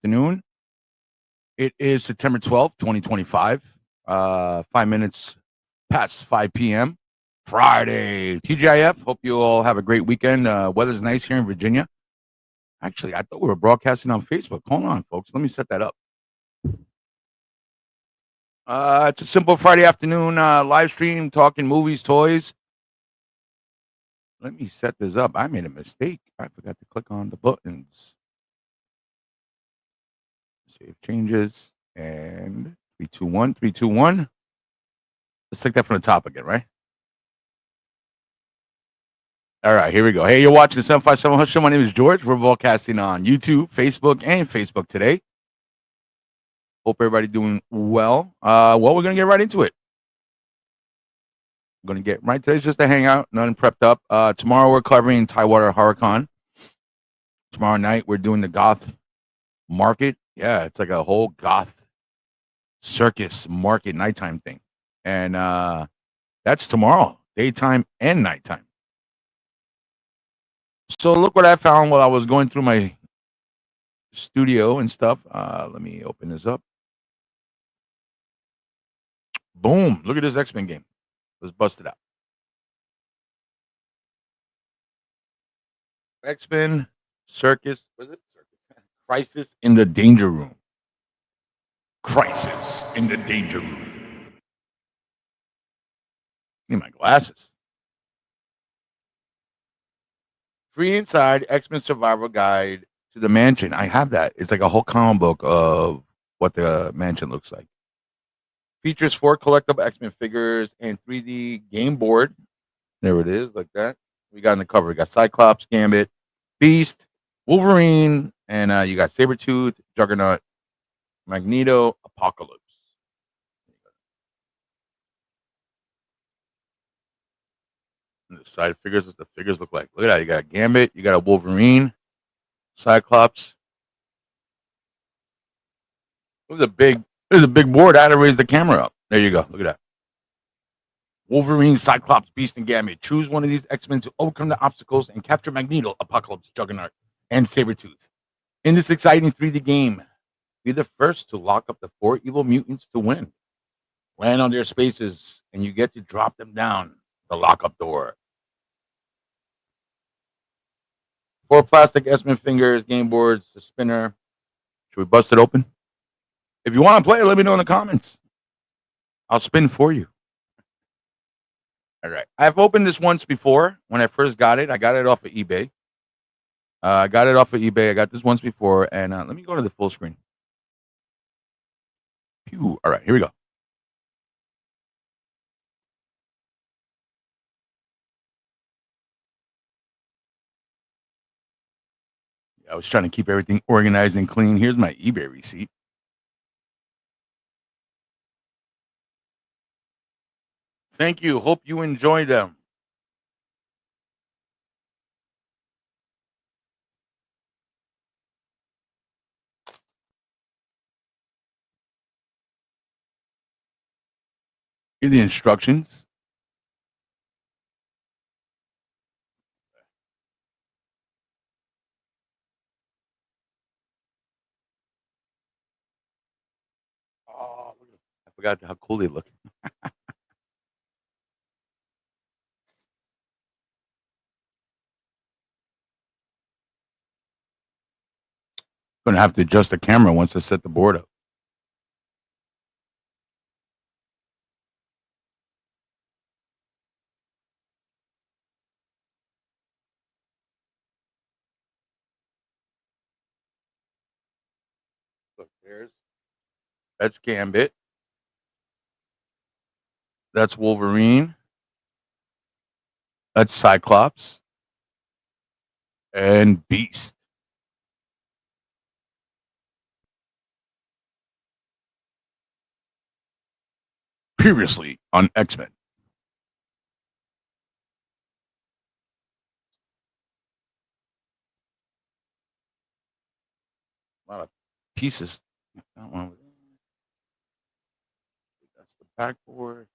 afternoon. It is September 12th, 2025. 5 minutes past 5 p.m. Friday. TGIF. Hope you all have a great weekend. Weather's nice here in Virginia. Actually, I thought we were broadcasting on Facebook. Hold on, folks. Let me set that up. It's a simple Friday afternoon live stream talking movies, toys. Let me set this up. I made a mistake. I forgot to click on the buttons. Save changes and 3, 2, 1, 3, 2, 1. Let's take that from the top again, right? All right, here we go. Hey, you're watching the 757 Hush Show. My name is George. We're broadcasting on YouTube, Facebook, and Facebook today. Hope everybody doing well. Well, we're going to get right into it. We're going to get right to it. It's just a hangout, nothing prepped up. Tomorrow we're covering Tidewater HorrorCon. Tomorrow night we're doing the Goth Market. Yeah, it's like a whole Goth circus market nighttime thing. And that's tomorrow, daytime and nighttime. So look what I found while I was going through my studio and stuff. Let me open this up. Boom. Look at this X-Men game. Let's bust it out. X-Men Circus. Was it Circus? Crisis in the Danger Room. Crisis in the Danger Room. Need my glasses. Free inside X-Men Survival Guide to the Mansion. I have that. It's like a whole comic book of what the mansion looks like. Features 4 collectible X-Men figures and 3D game board. There it is, like that. We got in the cover. We got Cyclops, Gambit, Beast, Wolverine, and you got Sabretooth, Juggernaut, Magneto, Apocalypse. And the side figures, what the figures look like. Look at that. You got a Gambit, you got a Wolverine, Cyclops. It was a big board. I had to raise the camera up. There you go. Look at that. Wolverine, Cyclops, Beast, and Gambit. Choose one of these X-Men to overcome the obstacles and capture Magneto, Apocalypse, Juggernaut, and Sabretooth. In this exciting 3D game, be the first to lock up the 4 evil mutants to win. Land on their spaces, and you get to drop them down the lockup door. 4 plastic X-Men fingers, game boards, a spinner. Should we bust it open? If you want to play, let me know in the comments. I'll spin for you. All right. I've opened this once before when I first got it. I got it off of eBay. I got this once before, and let me go to the full screen. Pew. All right, here we go. I was trying to keep everything organized and clean. Here's my eBay receipt. Thank you. Hope you enjoy them. Here are the instructions. Oh, I forgot how cool they look. Gonna have to adjust the camera once I set the board up. Look, that's Gambit. That's Wolverine. That's Cyclops. And Beast. Previously on X-Men. A lot of pieces. That's the backboard.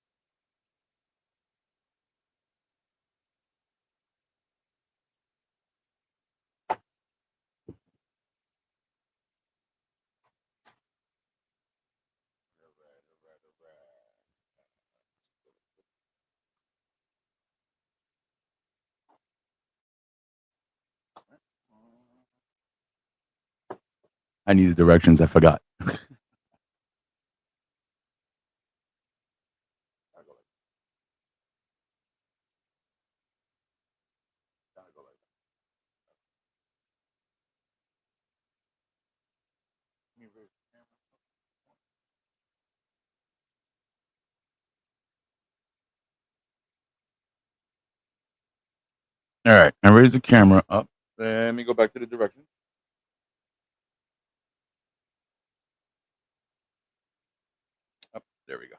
I need the directions. I forgot. All right. I raise the camera up. Let me go back to the directions. Up. There we go.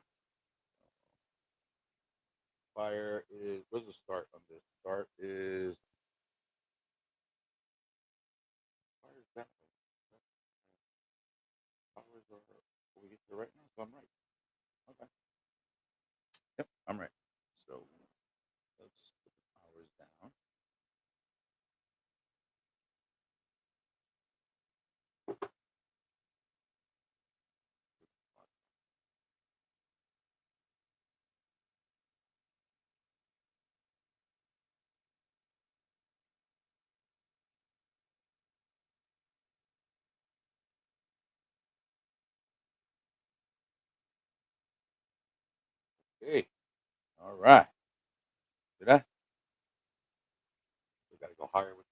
Fire is. Where's the start on this? Start is. Fire is that way. Powers are. We get to the right now, so I'm right. Okay. Yep, I'm right. So let's put the powers down. Okay. All right. Did I? We got to go higher with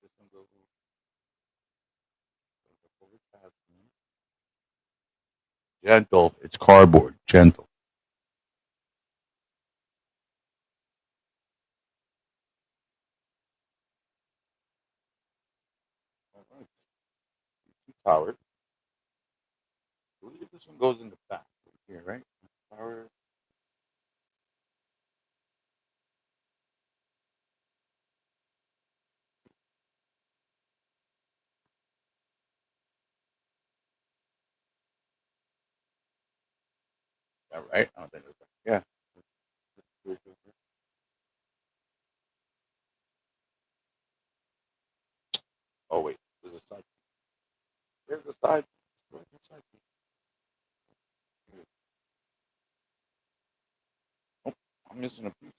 this one. Goes over past me. Gentle. It's cardboard. Gentle. All right. Two towers. I believe this one goes in the back over here, right? Tower. All right. I don't think it's yeah. Oh wait, there's a side. There's a side. Where's the side? Oh, I'm missing a piece.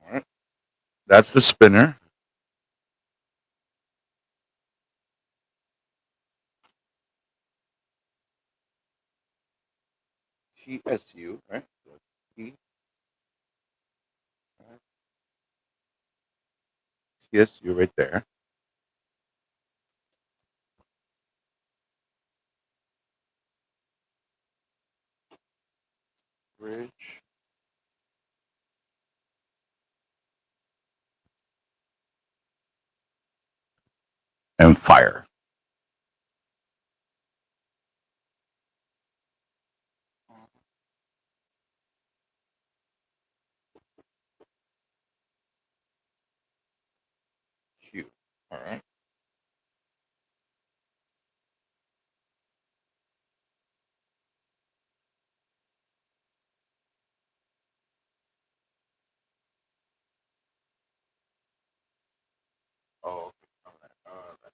All right. That's the spinner. TSU, right? So T, TSU right there. Bridge and fire. Q. All right. Oh, okay. All right. All right.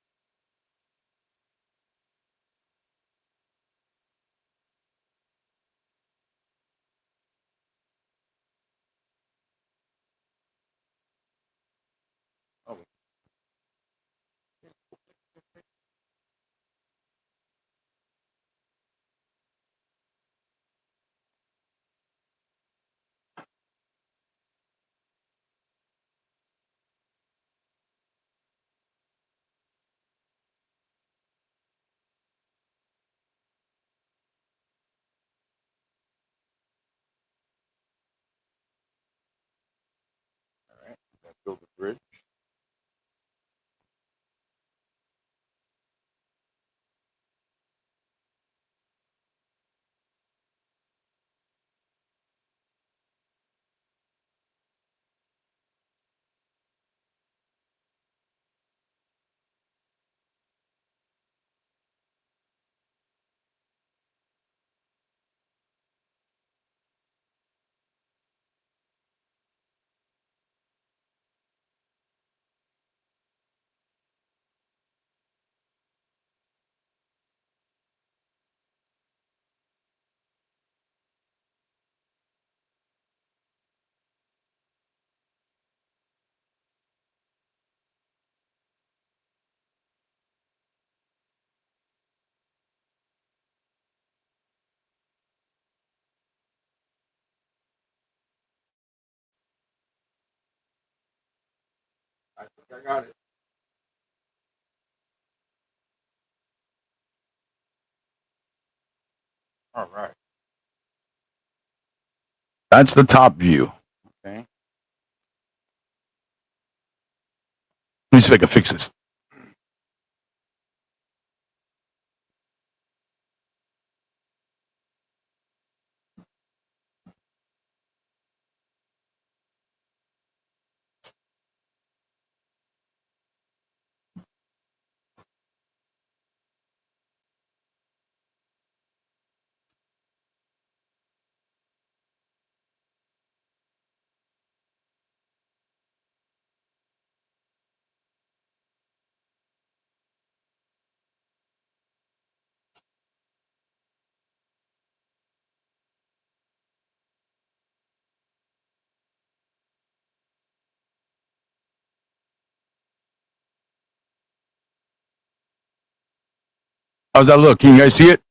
Oh, all right. Let's build the bridge. I got it. All right. That's the top view. Okay. Let me see if I can fix this. How's that look? Can you guys see it?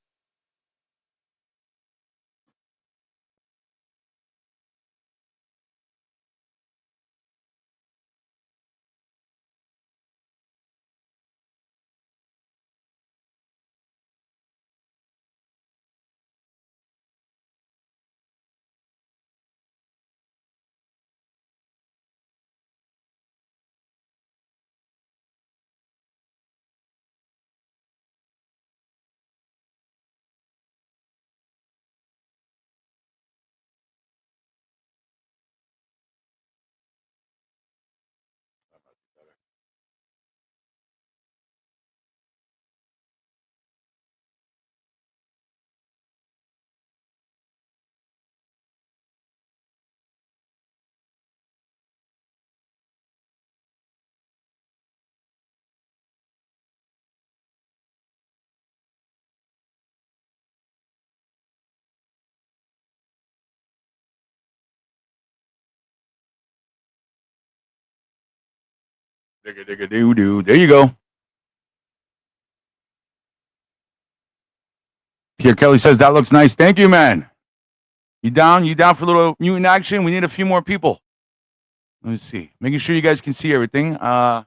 Digga, digga, doo, doo. There you go. Pierre Kelly says that looks nice. Thank you, man. You down? You down for a little mutant action? We need a few more people. Let me see. Making sure you guys can see everything. All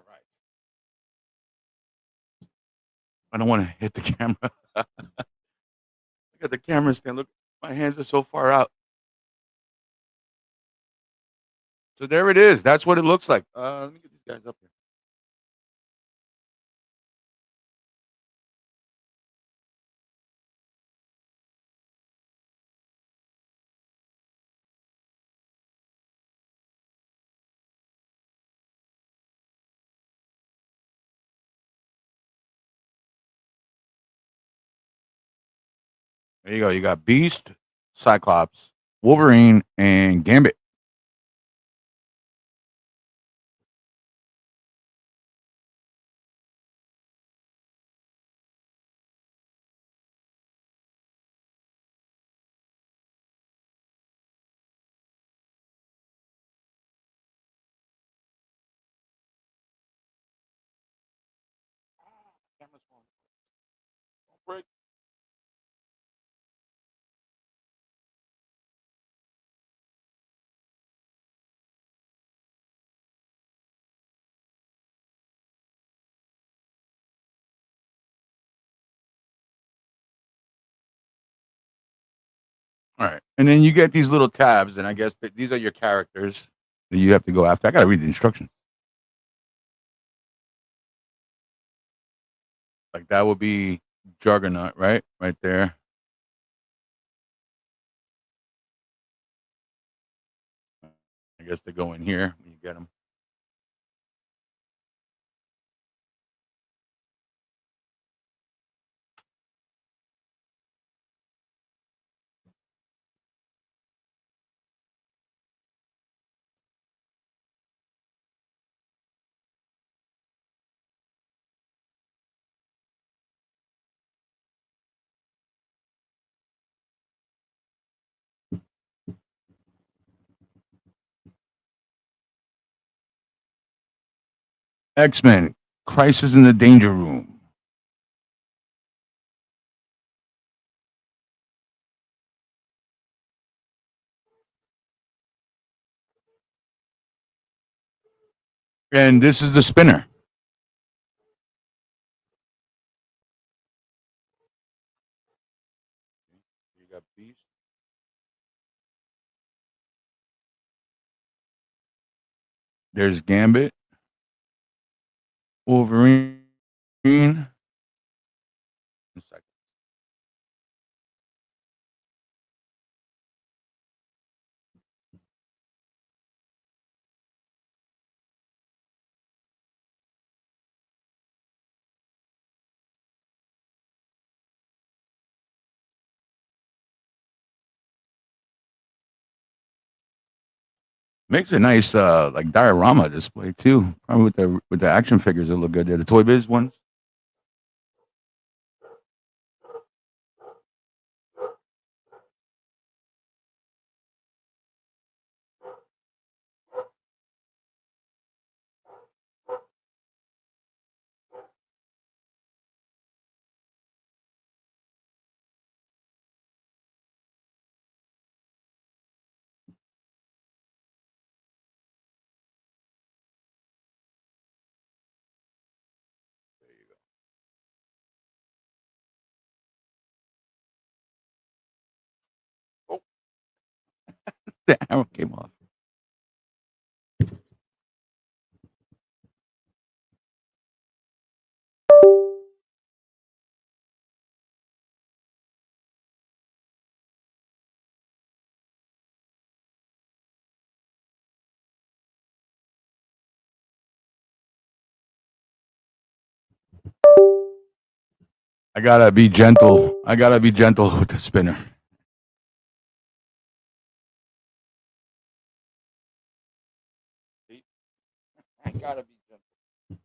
right. I don't want to hit the camera. Look at the camera stand. Look, my hands are so far out. So there it is. That's what it looks like. Let me get these guys up here. There you go. You got Beast, Cyclops, Wolverine, and Gambit. All right. And then you get these little tabs, and I guess these are your characters that you have to go after. I got to read the instructions. Like that would be Juggernaut, right? Right there. I guess they go in here when you get them. X-Men, Crisis in the Danger Room. And this is the spinner. You got Beast. There's Gambit, Wolverine. Makes a nice like diorama display too. Probably with the action figures that look good there. The Toy Biz ones. Oh, the arrow came off. I gotta be gentle. I gotta be gentle with the spinner. I gotta be gentle.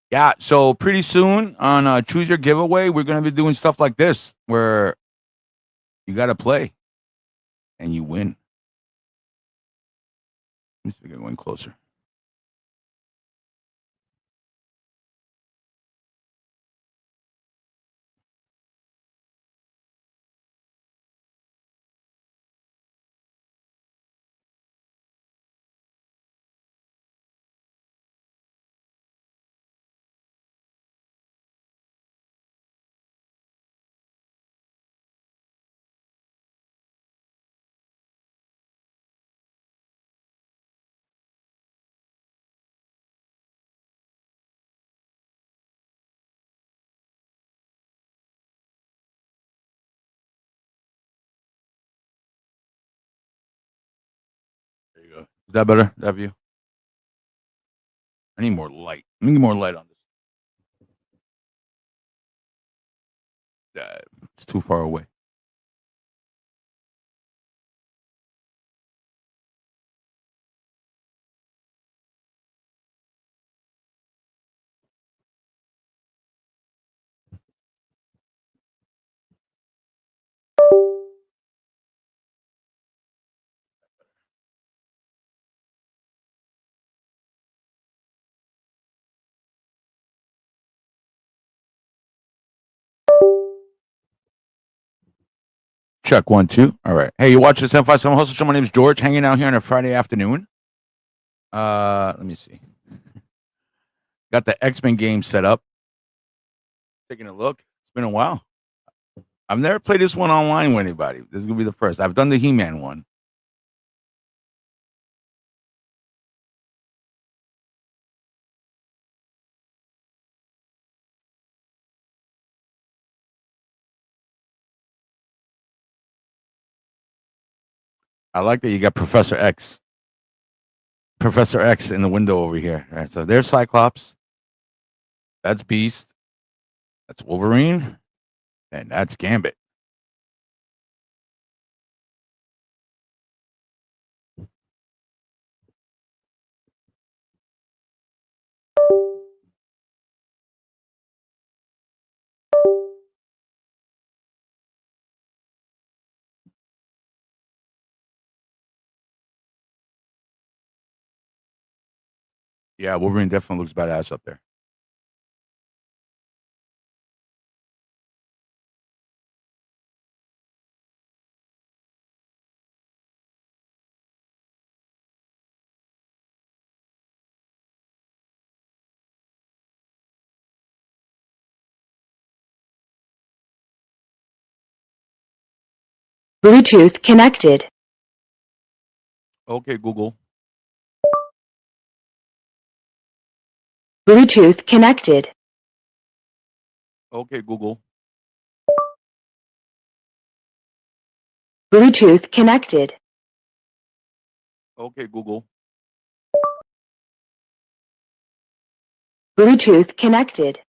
Yeah, so pretty soon on Choose Your Giveaway, we're gonna be doing stuff like this where you gotta play and you win. Let me see if we can go in closer. There you go. Is that better? That view? I need more light. I need more light on this. It's too far away. Check 1, 2. All right. Hey, you watch the 757 Hustle Show. My name is George, hanging out here on a Friday afternoon. Let me see. Got the X-Men game set up. Taking a look. It's been a while. I've never played this one online with anybody. This is gonna be the first. I've done the He-Man one. I like that you got Professor X in the window over here. All right, so there's Cyclops. That's Beast. That's Wolverine, and that's Gambit. Yeah, Wolverine definitely looks badass up there. Bluetooth connected. Okay, Google. Bluetooth connected. Okay, Google. Bluetooth connected. Okay, Google. Bluetooth connected.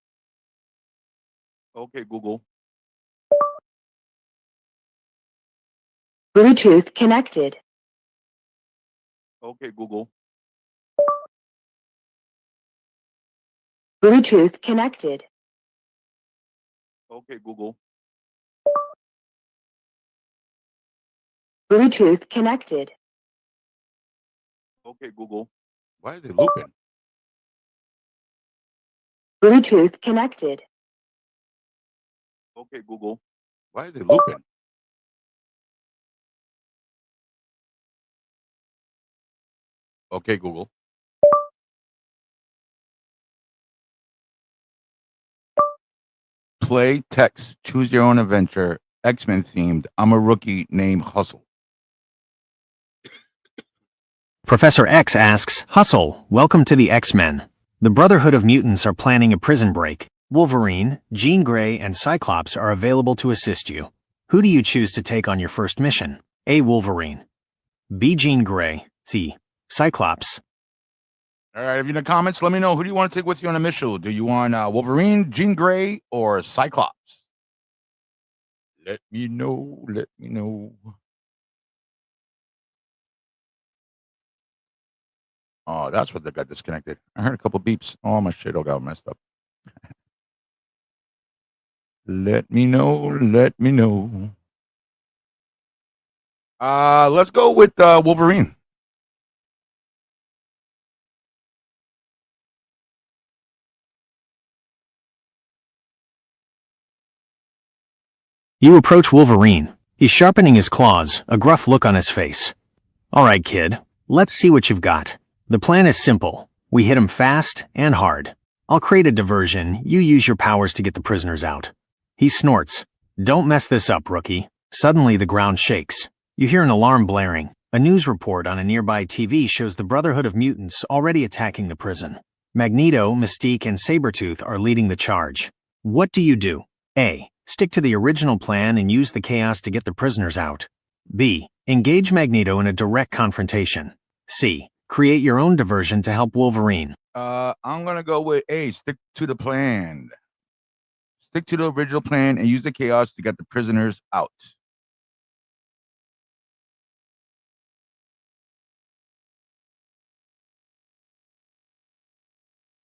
Okay, Google. Bluetooth connected. Okay, Google. Bluetooth connected. Okay, Google. Bluetooth connected. Okay, Google. Why are they looping? Bluetooth connected. Okay, Google. Why are they looping? Okay, Google. Play text. Choose your own adventure. X-Men themed. I'm a rookie named Hustle. Professor X asks, Hustle, welcome to the X-Men. The Brotherhood of Mutants are planning a prison break. Wolverine, Jean Grey, and Cyclops are available to assist you. Who do you choose to take on your first mission? A. Wolverine. B. Jean Grey. C. Cyclops. All right, if you're in the comments, let me know who do you want to take with you on a mission. Do you want Wolverine, Jean Grey, or Cyclops? Let me know. Let me know. Oh, that's what they got disconnected. I heard a couple beeps. Oh, my shit all got messed up. Let me know. Let me know. Let's go with Wolverine. You approach Wolverine. He's sharpening his claws, a gruff look on his face. All right, kid. Let's see what you've got. The plan is simple. We hit him fast and hard. I'll create a diversion. You use your powers to get the prisoners out. He snorts. Don't mess this up, rookie. Suddenly, the ground shakes. You hear an alarm blaring. A news report on a nearby TV shows the Brotherhood of Mutants already attacking the prison. Magneto, Mystique, and Sabretooth are leading the charge. What do you do? A. Stick to the original plan and use the chaos to get the prisoners out. B. Engage Magneto in a direct confrontation. C. Create your own diversion to help Wolverine. I'm gonna go with A. Stick to the plan. Stick to the original plan and use the chaos to get the prisoners out.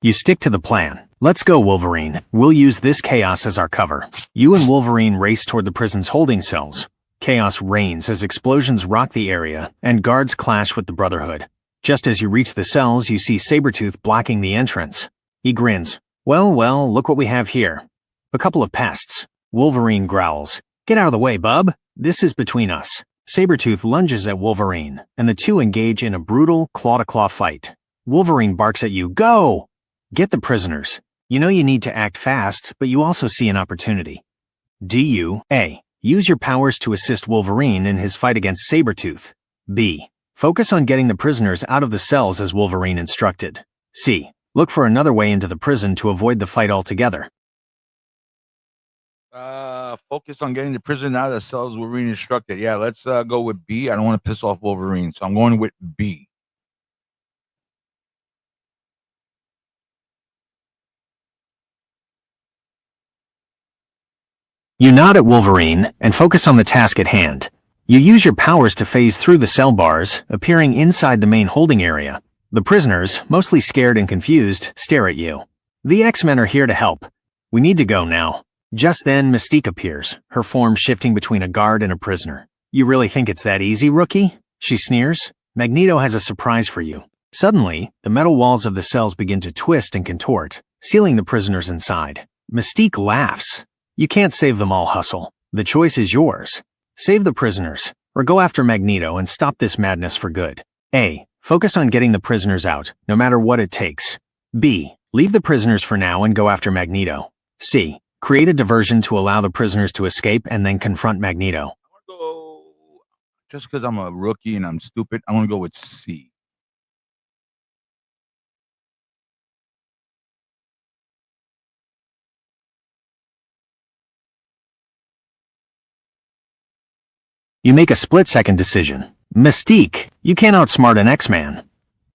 You stick to the plan. Let's go, Wolverine. We'll use this chaos as our cover. You and Wolverine race toward the prison's holding cells. Chaos reigns as explosions rock the area and guards clash with the Brotherhood. Just as you reach the cells, you see Sabretooth blocking the entrance. He grins. Well, look what we have here. A couple of pests. Wolverine growls. Get out of the way, bub. This is between us. Sabretooth lunges at Wolverine, and the two engage in a brutal claw-to-claw fight. Wolverine barks at you, go! Get the prisoners. You know you need to act fast, but you also see an opportunity. Do you A. Use your powers to assist Wolverine in his fight against Sabretooth? B. Focus on getting the prisoners out of the cells as Wolverine instructed? C. Look for another way into the prison to avoid the fight altogether? Focus on getting the prison out of the cells Wolverine instructed. Yeah, let's go with B. I don't want to piss off Wolverine, so I'm going with B. You nod at Wolverine and focus on the task at hand. You use your powers to phase through the cell bars, appearing inside the main holding area. The prisoners, mostly scared and confused, stare at you. The X-Men are here to help. We need to go now. Just then, Mystique appears, her form shifting between a guard and a prisoner. You really think it's that easy, rookie? She sneers. Magneto has a surprise for you. Suddenly, the metal walls of the cells begin to twist and contort, sealing the prisoners inside. Mystique laughs. You can't save them all, Hustle. The choice is yours. Save the prisoners, or go after Magneto and stop this madness for good. A. Focus on getting the prisoners out, no matter what it takes. B. Leave the prisoners for now and go after Magneto. C. Create a diversion to allow the prisoners to escape and then confront Magneto. Just because I'm a rookie and I'm stupid, I want to go with C. You make a split-second decision. Mystique, you can't outsmart an X-Man.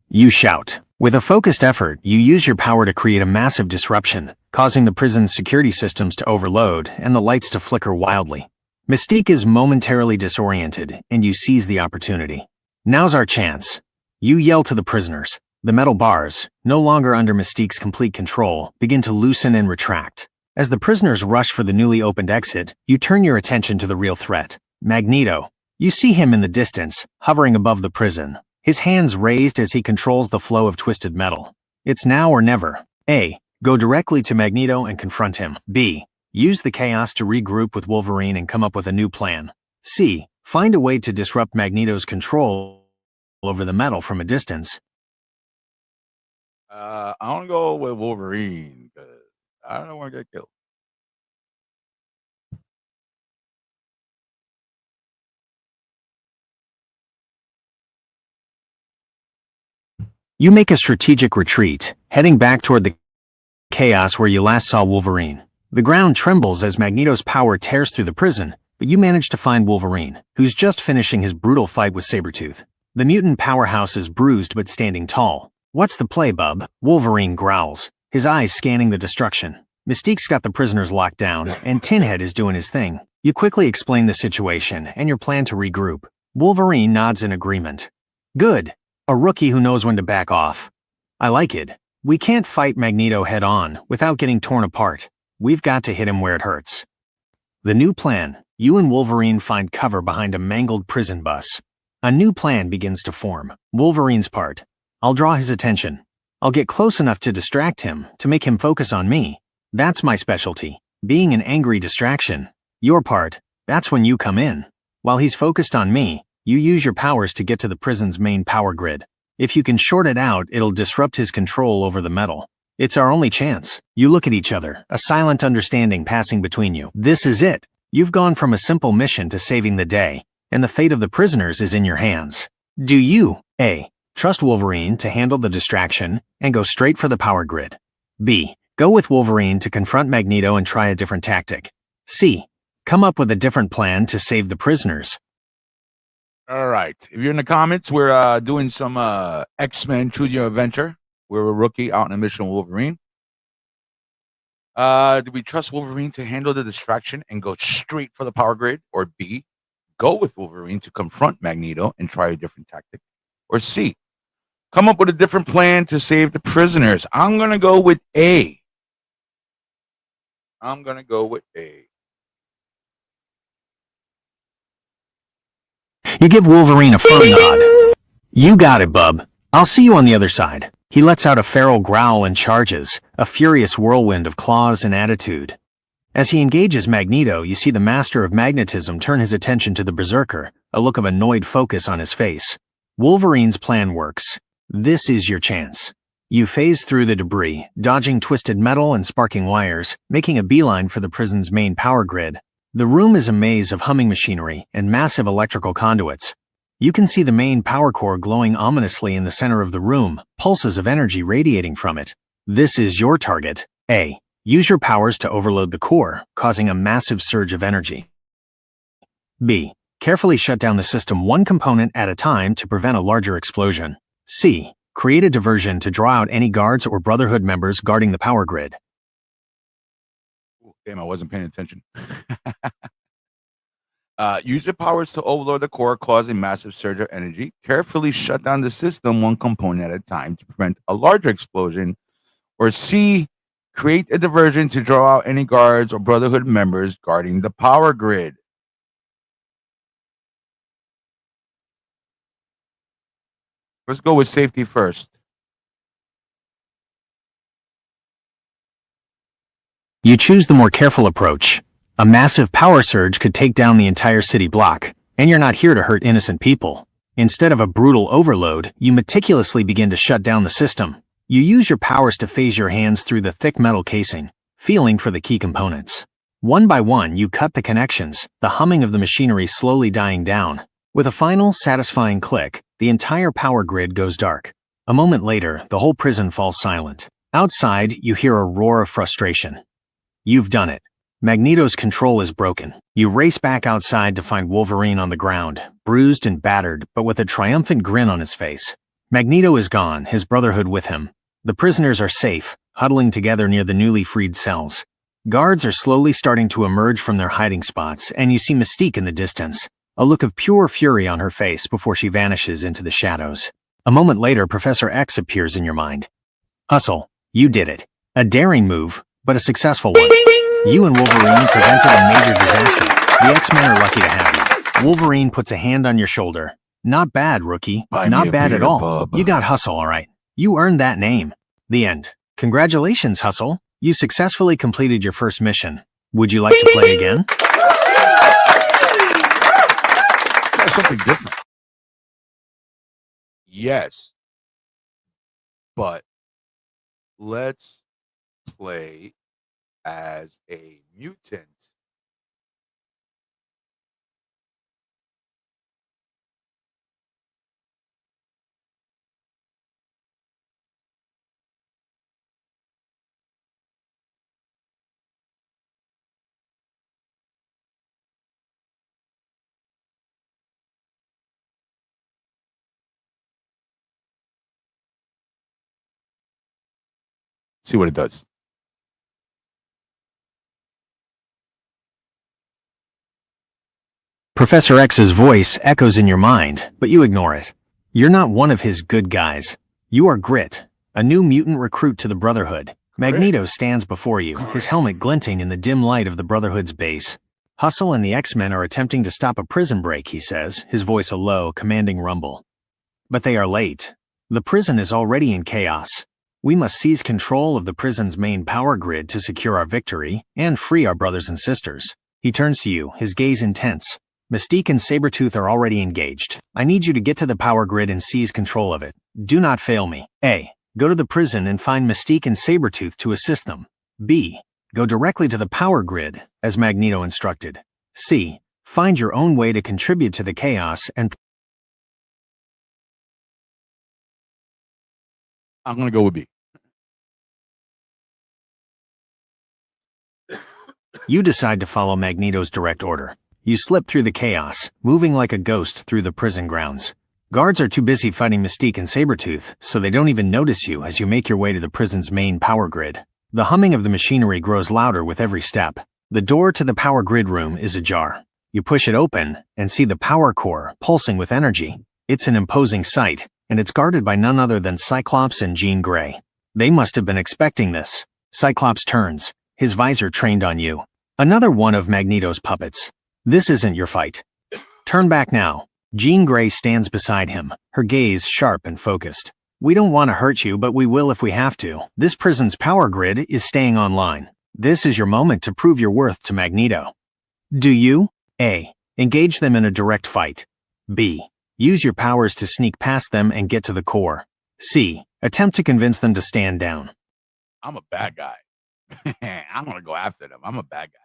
You shout. With a focused effort, you use your power to create a massive disruption, causing the prison's security systems to overload and the lights to flicker wildly. Mystique is momentarily disoriented, and you seize the opportunity. Now's our chance. You yell to the prisoners. The metal bars, no longer under Mystique's complete control, begin to loosen and retract. As the prisoners rush for the newly opened exit, you turn your attention to the real threat. Magneto. You see him in the distance, hovering above the prison, his hands raised as he controls the flow of twisted metal. It's now or never. A. Go directly to Magneto and confront him. B. Use the chaos to regroup with Wolverine and come up with a new plan. C. Find a way to disrupt Magneto's control over the metal from a distance. I want to go with Wolverine because I don't want to get killed. You make a strategic retreat, heading back toward the chaos where you last saw Wolverine. The ground trembles as Magneto's power tears through the prison, but you manage to find Wolverine, who's just finishing his brutal fight with Sabretooth. The mutant powerhouse is bruised but standing tall. What's the play, bub? Wolverine growls, his eyes scanning the destruction. Mystique's got the prisoners locked down, and Tinhead is doing his thing. You quickly explain the situation and your plan to regroup. Wolverine nods in agreement. Good. A rookie who knows when to back off. I like it. We can't fight Magneto head-on without getting torn apart. We've got to hit him where it hurts. The new plan. You and Wolverine find cover behind a mangled prison bus. A new plan begins to form. Wolverine's part. I'll draw his attention. I'll get close enough to distract him, to make him focus on me. That's my specialty. Being an angry distraction. Your part. That's when you come in. While he's focused on me, you use your powers to get to the prison's main power grid. If you can short it out, it'll disrupt his control over the metal. It's our only chance. You look at each other, a silent understanding passing between you. This is it. You've gone from a simple mission to saving the day, and the fate of the prisoners is in your hands. Do you, A, trust Wolverine to handle the distraction and go straight for the power grid? B, go with Wolverine to confront Magneto and try a different tactic? C, come up with a different plan to save the prisoners? All right. If you're in the comments, we're doing some X-Men Choose Your Adventure. We're a rookie out on a mission with Wolverine. Do we trust Wolverine to handle the distraction and go straight for the power grid? Or B, go with Wolverine to confront Magneto and try a different tactic? Or C, come up with a different plan to save the prisoners? I'm going to go with A. I'm going to go with A. You give Wolverine a firm nod. You got it, bub. I'll see you on the other side. He lets out a feral growl and charges, a furious whirlwind of claws and attitude. As he engages Magneto, you see the master of magnetism turn his attention to the berserker, a look of annoyed focus on his face. Wolverine's plan works. This is your chance. You phase through the debris, dodging twisted metal and sparking wires, making a beeline for the prison's main power grid. The room is a maze of humming machinery and massive electrical conduits. You can see the main power core glowing ominously in the center of the room, pulses of energy radiating from it. This is your target. A. Use your powers to overload the core, causing a massive surge of energy. B. Carefully shut down the system one component at a time to prevent a larger explosion. C. Create a diversion to draw out any guards or Brotherhood members guarding the power grid. Damn, I wasn't paying attention. Use your powers to overload the core, causing massive surge of energy. Carefully shut down the system one component at a time to prevent a larger explosion. Or C, create a diversion to draw out any guards or Brotherhood members guarding the power grid. Let's go with safety first. You choose the more careful approach. A massive power surge could take down the entire city block, and you're not here to hurt innocent people. Instead of a brutal overload, you meticulously begin to shut down the system. You use your powers to phase your hands through the thick metal casing, feeling for the key components. One by one, you cut the connections, the humming of the machinery slowly dying down. With a final, satisfying click, the entire power grid goes dark. A moment later, the whole prison falls silent. Outside, you hear a roar of frustration. You've done it. Magneto's control is broken. You race back outside to find Wolverine on the ground, bruised and battered, but with a triumphant grin on his face. Magneto is gone, his Brotherhood with him. The prisoners are safe, huddling together near the newly freed cells. Guards are slowly starting to emerge from their hiding spots, and you see Mystique in the distance, a look of pure fury on her face before she vanishes into the shadows. A moment later, Professor X appears in your mind. Hustle, you did it. A daring move, but a successful one. You and Wolverine prevented a major disaster. The X-Men are lucky to have you. Wolverine puts a hand on your shoulder. Not bad, rookie. Not bad at all. You got Hustle, all right. You earned that name. The end. Congratulations, Hustle. You successfully completed your first mission. Would you like to play again? Let's try something different. Yes. But let's play as a mutant. See what it does. Professor X's voice echoes in your mind, but you ignore it. You're not one of his good guys. You are Grit, a new mutant recruit to the Brotherhood. Magneto stands before you, his helmet glinting in the dim light of the Brotherhood's base. Hustle and the X-Men are attempting to stop a prison break, he says, his voice a low, commanding rumble. But they are late. The prison is already in chaos. We must seize control of the prison's main power grid to secure our victory and free our brothers and sisters. He turns to you, his gaze intense. Mystique and Sabretooth are already engaged. I need you to get to the power grid and seize control of it. Do not fail me. A. Go to the prison and find Mystique and Sabretooth to assist them. B. Go directly to the power grid, as Magneto instructed. C. Find your own way to contribute to the chaos and... I'm going to go with B. You decide to follow Magneto's direct order. You slip through the chaos, moving like a ghost through the prison grounds. Guards are too busy fighting Mystique and Sabretooth, so they don't even notice you as you make your way to the prison's main power grid. The humming of the machinery grows louder with every step. The door to the power grid room is ajar. You push it open and see the power core pulsing with energy. It's an imposing sight, and it's guarded by none other than Cyclops and Jean Grey. They must have been expecting this. Cyclops turns, his visor trained on you. Another one of Magneto's puppets. This isn't your fight. Turn back now. Jean Grey stands beside him, her gaze sharp and focused. We don't want to hurt you, but we will if we have to. This prison's power grid is staying online. This is your moment to prove your worth to Magneto. Do you? A. Engage them in a direct fight. B. Use your powers to sneak past them and get to the core. C. Attempt to convince them to stand down. I'm a bad guy. I'm going to go after them. I'm a bad guy.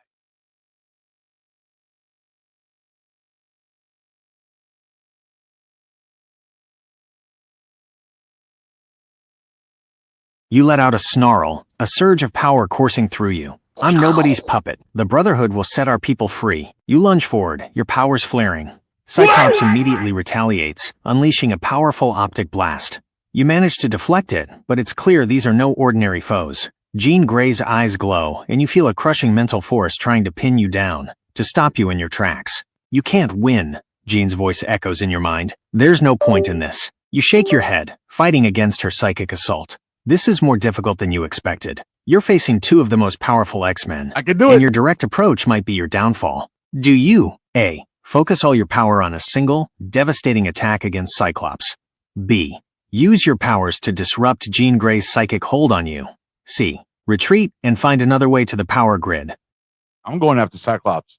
You let out a snarl, a surge of power coursing through you. I'm nobody's puppet. The Brotherhood will set our people free. You lunge forward, your powers flaring. Cyclops immediately retaliates, unleashing a powerful optic blast. You manage to deflect it, but it's clear these are no ordinary foes. Jean Grey's eyes glow, and you feel a crushing mental force trying to pin you down, to stop you in your tracks. You can't win, Jean's voice echoes in your mind. There's no point in this. You shake your head, fighting against her psychic assault. This is more difficult than you expected. You're facing two of the most powerful X-Men. I can do it. And your direct approach might be your downfall. Do you, A. Focus all your power on a single, devastating attack against Cyclops. B. Use your powers to disrupt Jean Grey's psychic hold on you. C. Retreat and find another way to the power grid. I'm going after Cyclops.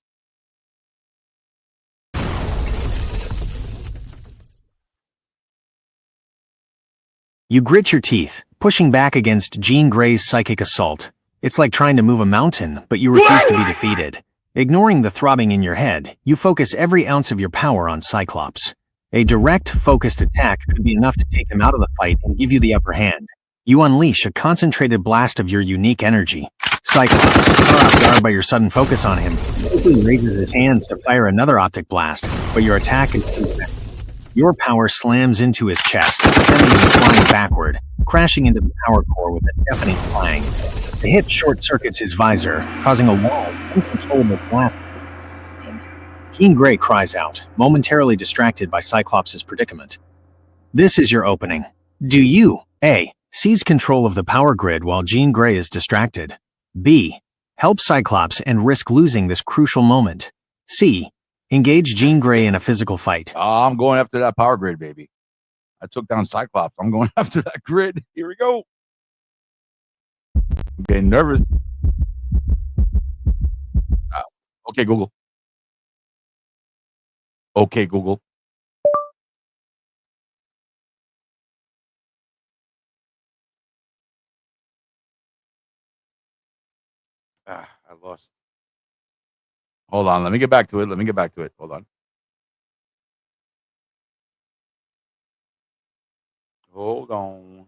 You grit your teeth, pushing back against Jean Grey's psychic assault. It's like trying to move a mountain, but you refuse to be defeated. Ignoring the throbbing in your head, you focus every ounce of your power on Cyclops. A direct, focused attack could be enough to take him out of the fight and give you the upper hand. You unleash a concentrated blast of your unique energy. Cyclops, caught off guard by your sudden focus on him, quickly raises his hands to fire another optic blast, but your attack is too fast. Your power slams into his chest, sending him flying backward, crashing into the power core with a deafening clang. The hit short-circuits his visor, causing a wall of uncontrollable blast. Jean Grey cries out, momentarily distracted by Cyclops' predicament. This is your opening. Do you, A, seize control of the power grid while Jean Grey is distracted? B, help Cyclops and risk losing this crucial moment? C, engage Jean Grey in a physical fight? I'm going after that power grid, baby. I took down Cyclops. I'm going after that grid. Here we go. I'm getting nervous. Okay, Google. Okay, Google. I lost. Hold on. Let me get back to it. Hold on. Hold on.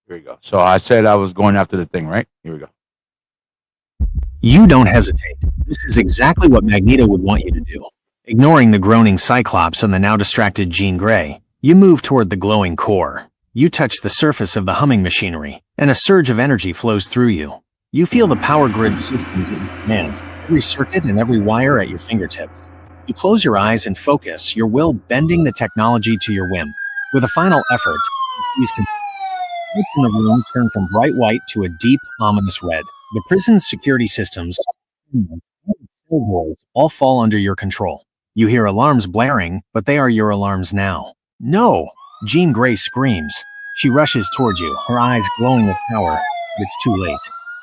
Here we go. So I said I was going after the thing, right? Here we go. You don't hesitate. This is exactly what Magneto would want you to do. Ignoring the groaning Cyclops and the now distracted Jean Grey, you move toward the glowing core. You touch the surface of the humming machinery, and a surge of energy flows through you. You feel the power grid systems at your command, every circuit and every wire at your fingertips. You close your eyes and focus, your will bending the technology to your whim. With a final effort, you seize control. Lights in the room turn from bright white to a deep, ominous red. The prison's security systems, all fall under your control. You hear alarms blaring, but they are your alarms now. No! Jean Grey screams. She rushes towards you, her eyes glowing with power, but it's too late.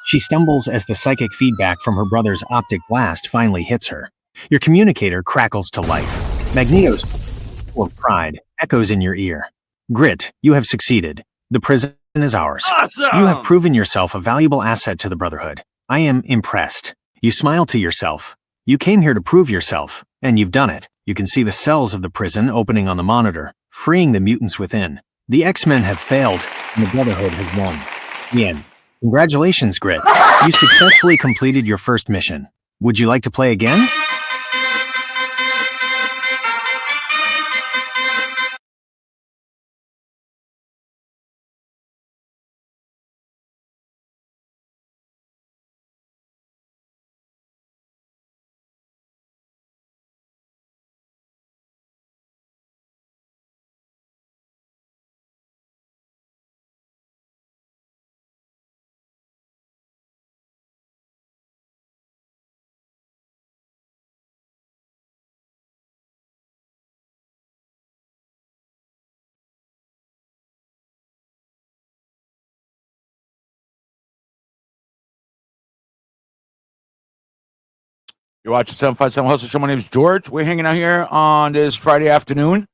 She stumbles as the psychic feedback from her brother's optic blast finally hits her. Your communicator crackles to life. Magneto's full of pride echoes in your ear. Grit, you have succeeded. The prison is ours. Awesome! You have proven yourself a valuable asset to the Brotherhood. I am impressed. You smile to yourself. You came here to prove yourself, and you've done it. You can see the cells of the prison opening on the monitor, freeing the mutants within. The X-Men have failed, and the Brotherhood has won. The end. Congratulations, Grit. You successfully completed your first mission. Would you like to play again? You're watching 757 Hustle Show. My name is George. We're hanging out here on this Friday afternoon.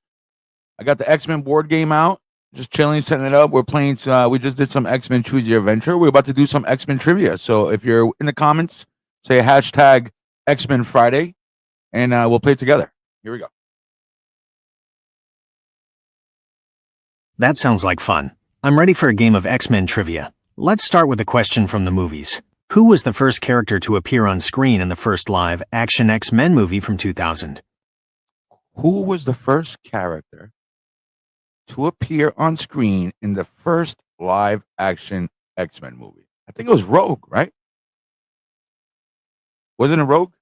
I got the X-Men board game out. Just chilling, setting it up. We're playing. We just did some X-Men Choose Your Adventure. We're about to do some X-Men trivia. So if you're in the comments, say hashtag X-Men Friday, and we'll play it together. Here we go. That sounds like fun. I'm ready for a game of X-Men trivia. Let's start with a question from the movies. Who was the first character to appear on screen in the first live-action X-Men movie from 2000? Who was the first character to appear on screen in the first live-action X-Men movie? I think it was Rogue, right? Wasn't it Rogue?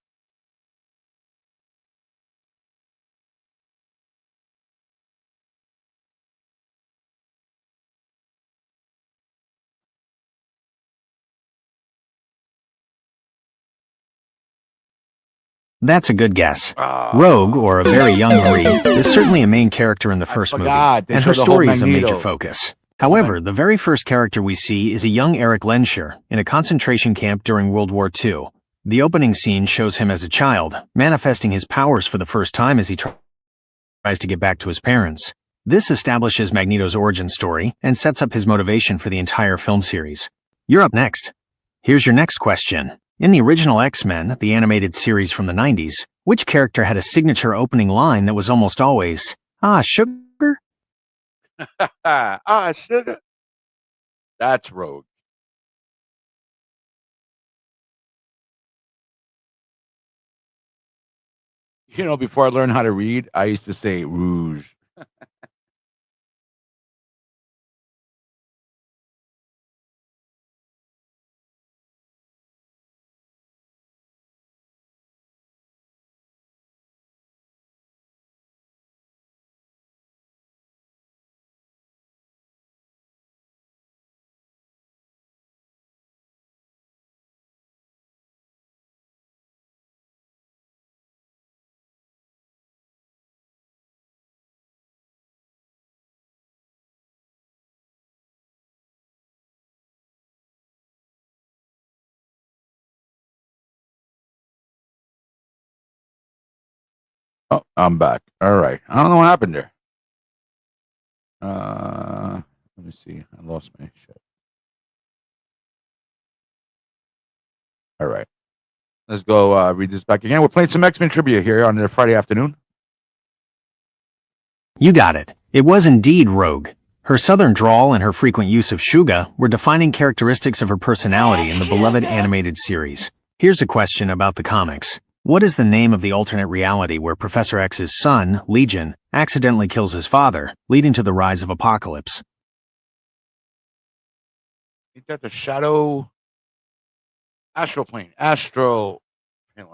That's a good guess. Ah, Rogue, or a very young Marie, is certainly a main character in the I first movie, forgot. They and her showed the whole story is a major Magneto. focus. However, the very first character we see is a young Eric Lensher in a concentration camp during World War II. The opening scene shows him as a child, manifesting his powers for the first time as he tries to get back to his parents. This establishes Magneto's origin story and sets up his motivation for the entire film series. You're up next. Here's your next question. In the original X-Men, the animated series from the 90s, which character had a signature opening line that was almost always, "Ah, sugar"? Sugar. That's Rogue. Before I learned how to read, I used to say Rouge. Oh, I'm back. All right. I don't know what happened there. Let me see. I lost my shit. All right. Let's go read this back again. We're playing some X-Men trivia here on the Friday afternoon. You got it. It was indeed Rogue. Her southern drawl and her frequent use of Shuga were defining characteristics of her personality in the beloved animated series. Here's a question about the comics. What is the name of the alternate reality where Professor X's son, Legion, accidentally kills his father, leading to the rise of Apocalypse? Ain't that the Shadow Astral Plane? Astral Plane.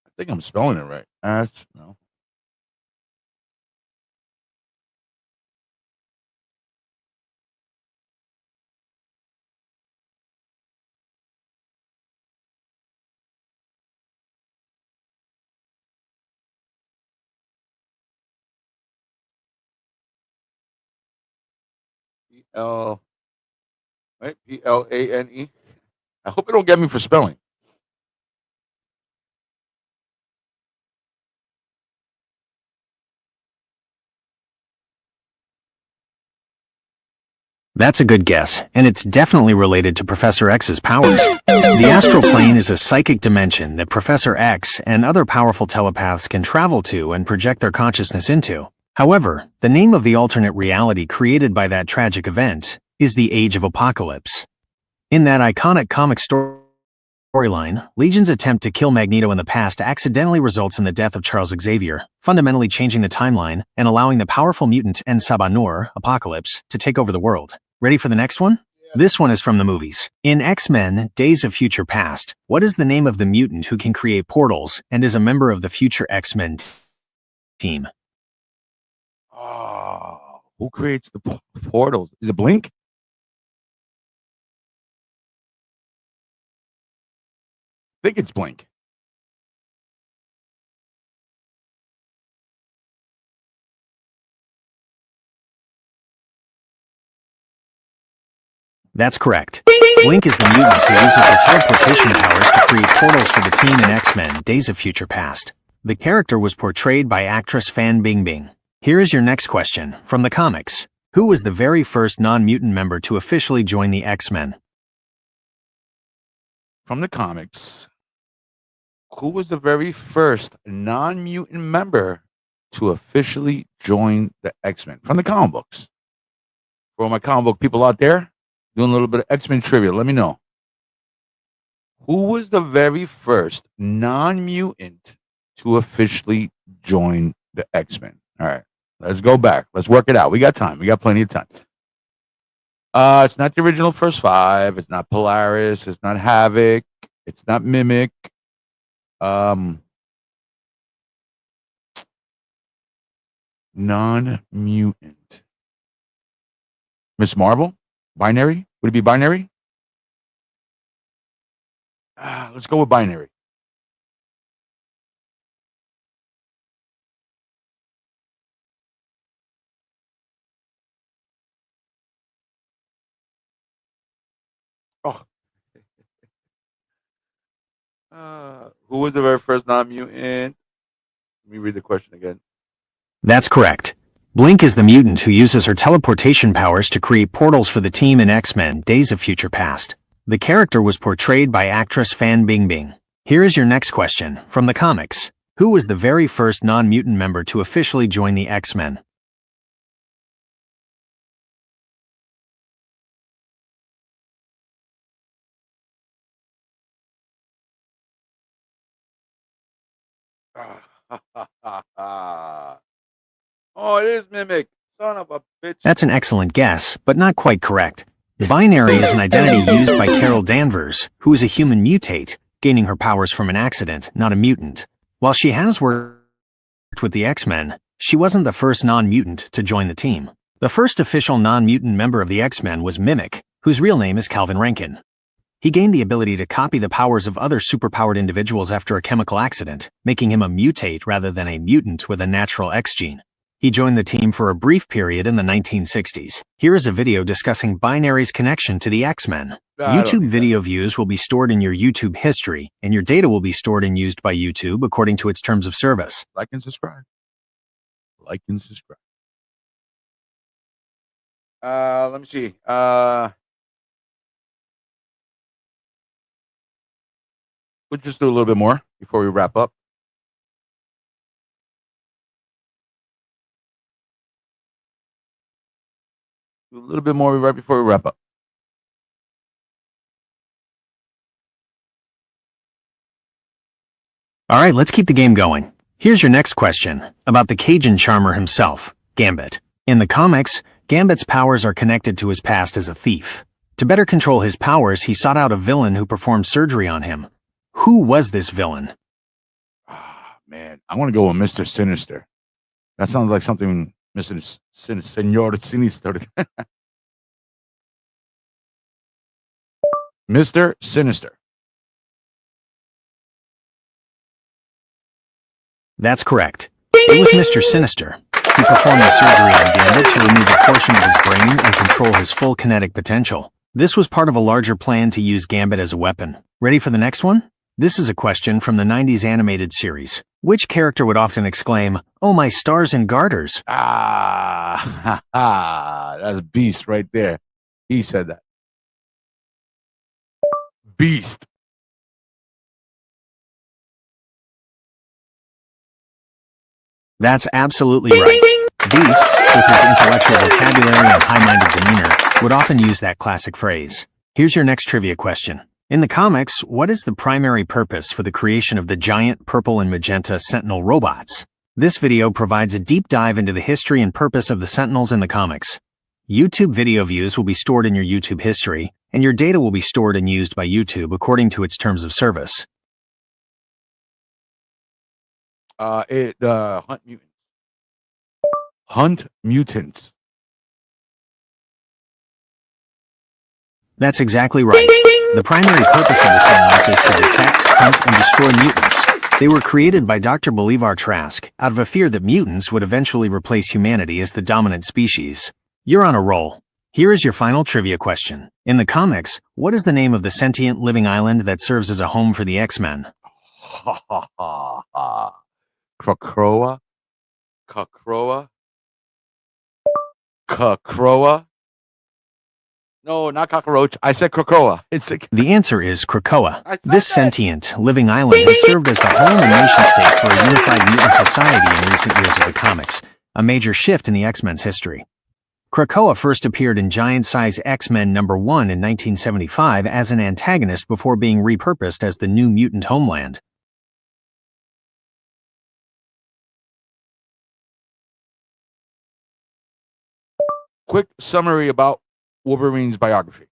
I think I'm spelling it right. No. P-L, right? Plane. I hope it don't get me for spelling. That's a good guess, and it's definitely related to Professor X's powers. The astral plane is a psychic dimension that Professor X and other powerful telepaths can travel to and project their consciousness into. However, the name of the alternate reality created by that tragic event is the Age of Apocalypse. In that iconic comic storyline, Legion's attempt to kill Magneto in the past accidentally results in the death of Charles Xavier, fundamentally changing the timeline and allowing the powerful mutant En-Sabah-Nur, Apocalypse, to take over the world. Ready for the next one? This one is from the movies. In X-Men, Days of Future Past, what is the name of the mutant who can create portals and is a member of the future X-Men team? Oh, who creates the portals? Is it Blink? I think it's Blink. That's correct. Blink is the mutant who uses her teleportation powers to create portals for the team in X-Men Days of Future Past. The character was portrayed by actress Fan Bingbing. Here is your next question, from the comics. Who was the very first non-mutant member to officially join the X-Men? From the comics, who was the very first non-mutant member to officially join the X-Men? From the comic books. For all my comic book people out there, doing a little bit of X-Men trivia, let me know. Who was the very first non-mutant to officially join the X-Men? All right, let's go back. Let's work it out. We got time. We got plenty of time. It's not the original first five. It's not Polaris. It's not Havoc. It's not Mimic. Non-mutant. Miss Marvel? Binary? Would it be binary? Let's go with binary. Oh, who was the very first non-mutant? Let me read the question again. That's correct. Blink is the mutant who uses her teleportation powers to create portals for the team in X-Men Days of Future Past. The character was portrayed by actress Fan Bingbing. Here is your next question, from the comics. Who was the very first non-mutant member to officially join the X-Men? Oh, it is Mimic. Son of a bitch. That's an excellent guess, but not quite correct. Binary is an identity used by Carol Danvers, who is a human mutate, gaining her powers from an accident, not a mutant. While she has worked with the X-Men, she wasn't the first non-mutant to join the team. The first official non-mutant member of the X-Men was Mimic, whose real name is Calvin Rankin. He gained the ability to copy the powers of other superpowered individuals after a chemical accident, making him a mutate rather than a mutant with a natural X gene. He joined the team for a brief period in the 1960s. Here is a video discussing Binary's connection to the X-Men. YouTube video views will be stored in your YouTube history, and your data will be stored and used by YouTube according to its terms of service. Like and subscribe. Like and subscribe. Let me see. We'll just do a little bit more before we wrap up. Do a little bit more right before we wrap up. Alright, let's keep the game going. Here's your next question, about the Cajun charmer himself, Gambit. In the comics, Gambit's powers are connected to his past as a thief. To better control his powers, he sought out a villain who performed surgery on him. Who was this villain? Man, I want to go with Mr. Sinister. That sounds like something Senor Sinister. Mr. Sinister. That's correct. It was Mr. Sinister. He performed the surgery on Gambit to remove a portion of his brain and control his full kinetic potential. This was part of a larger plan to use Gambit as a weapon. Ready for the next one? This is a question from the 90s animated series. Which character would often exclaim, "Oh, my stars and garters"? That's Beast right there. He said that. Beast. That's absolutely right. Beast, with his intellectual vocabulary and high-minded demeanor, would often use that classic phrase. Here's your next trivia question. In the comics, what is the primary purpose for the creation of the giant purple and magenta Sentinel robots? This video provides a deep dive into the history and purpose of the Sentinels in the comics. YouTube video views will be stored in your YouTube history, and your data will be stored and used by YouTube according to its terms of service. Hunt mutants. Hunt mutants. That's exactly right. The primary purpose of the Sentinels is to detect, hunt, and destroy mutants. They were created by Dr. Bolivar Trask out of a fear that mutants would eventually replace humanity as the dominant species. You're on a roll. Here is your final trivia question. In the comics, what is the name of the sentient living island that serves as a home for the X-Men? Krakoa? Kakroa? Kakroa? No, not cockroach. I said Krakoa. The answer is Krakoa. I thought This that. sentient, living island has served as the home and nation state for a unified mutant society in recent years of the comics, a major shift in the X-Men's history. Krakoa first appeared in Giant Size X-Men #1 in 1975 as an antagonist before being repurposed as the new mutant homeland. Quick summary about Wolverine's biography.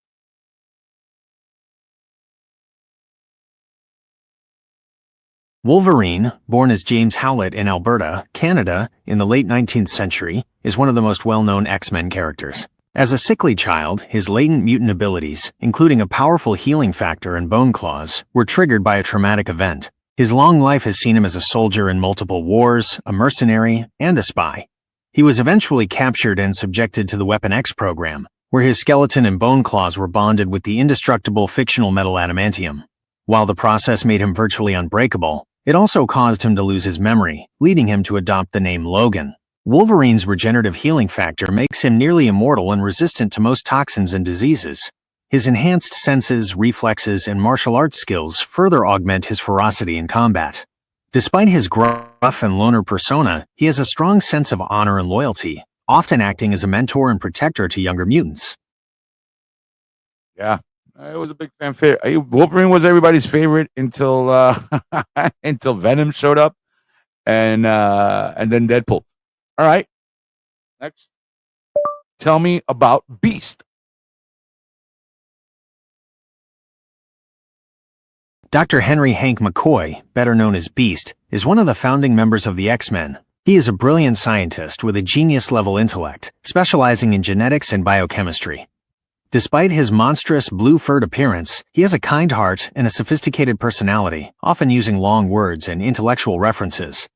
Wolverine, born as James Howlett in Alberta, Canada, in the late 19th century, is one of the most well-known X-Men characters. As a sickly child, his latent mutant abilities, including a powerful healing factor and bone claws, were triggered by a traumatic event. His long life has seen him as a soldier in multiple wars, a mercenary, and a spy. He was eventually captured and subjected to the Weapon X program, where his skeleton and bone claws were bonded with the indestructible fictional metal adamantium. While the process made him virtually unbreakable, it also caused him to lose his memory, leading him to adopt the name Logan. Wolverine's regenerative healing factor makes him nearly immortal and resistant to most toxins and diseases. His enhanced senses, reflexes, and martial arts skills further augment his ferocity in combat. Despite his gruff and loner persona, he has a strong sense of honor and loyalty, often acting as a mentor and protector to younger mutants. Yeah, I was a big fan. Wolverine was everybody's favorite until until Venom showed up, and then Deadpool. All right, next, tell me about Beast. Dr. Henry Hank McCoy, better known as Beast, is one of the founding members of the X-Men. He is a brilliant scientist with a genius-level intellect, specializing in genetics and biochemistry. Despite his monstrous blue-furred appearance, he has a kind heart and a sophisticated personality, often using long words and intellectual references.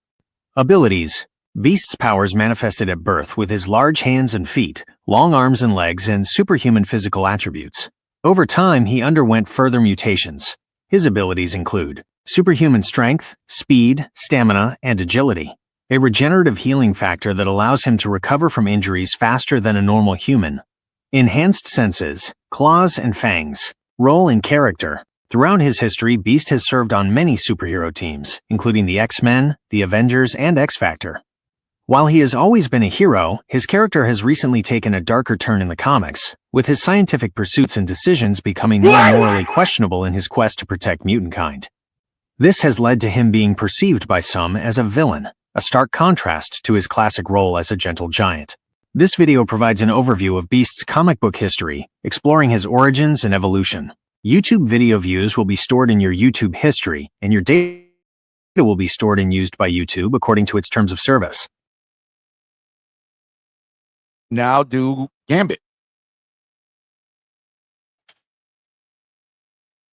Abilities: Beast's powers manifested at birth with his large hands and feet, long arms and legs, and superhuman physical attributes. Over time, he underwent further mutations. His abilities include superhuman strength, speed, stamina, and agility, a regenerative healing factor that allows him to recover from injuries faster than a normal human, enhanced senses, claws, and fangs, role and character. Throughout his history, Beast has served on many superhero teams, including the X-Men, the Avengers, and X-Factor. While he has always been a hero, his character has recently taken a darker turn in the comics, with his scientific pursuits and decisions becoming more morally questionable in his quest to protect mutant kind. This has led to him being perceived by some as a villain, a stark contrast to his classic role as a gentle giant. This video provides an overview of Beast's comic book history, exploring his origins and evolution. YouTube video views will be stored in your YouTube history, and your data will be stored and used by YouTube according to its terms of service. Now do Gambit.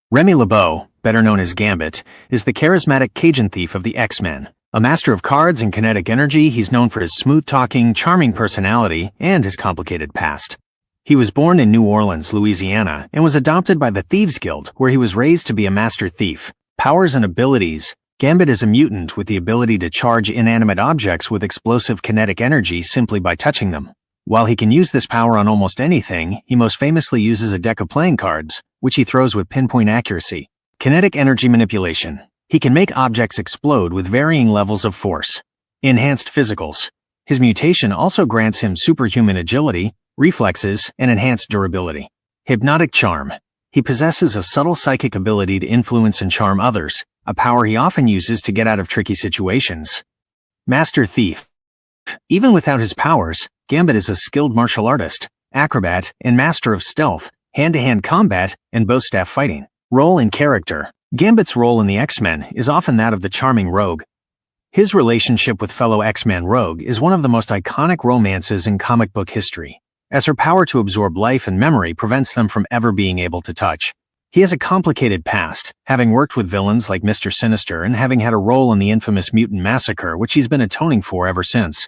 Remy LeBeau, better known as Gambit, is the charismatic Cajun thief of the X-Men. A master of cards and kinetic energy, he's known for his smooth-talking, charming personality and his complicated past. He was born in New Orleans, Louisiana, and was adopted by the Thieves Guild, where he was raised to be a master thief. Powers and abilities: Gambit is a mutant with the ability to charge inanimate objects with explosive kinetic energy simply by touching them. While he can use this power on almost anything, he most famously uses a deck of playing cards, which he throws with pinpoint accuracy. Kinetic energy manipulation: he can make objects explode with varying levels of force. Enhanced physicals: his mutation also grants him superhuman agility, reflexes, and enhanced durability. Hypnotic charm: he possesses a subtle psychic ability to influence and charm others, a power he often uses to get out of tricky situations. Master thief: even without his powers, Gambit is a skilled martial artist, acrobat, and master of stealth, hand-to-hand combat, and bow staff fighting. Role and character: Gambit's role in the X-Men is often that of the charming rogue. His relationship with fellow X-Man Rogue is one of the most iconic romances in comic book history, as her power to absorb life and memory prevents them from ever being able to touch. He has a complicated past, having worked with villains like Mr. Sinister and having had a role in the infamous Mutant Massacre, which he's been atoning for ever since.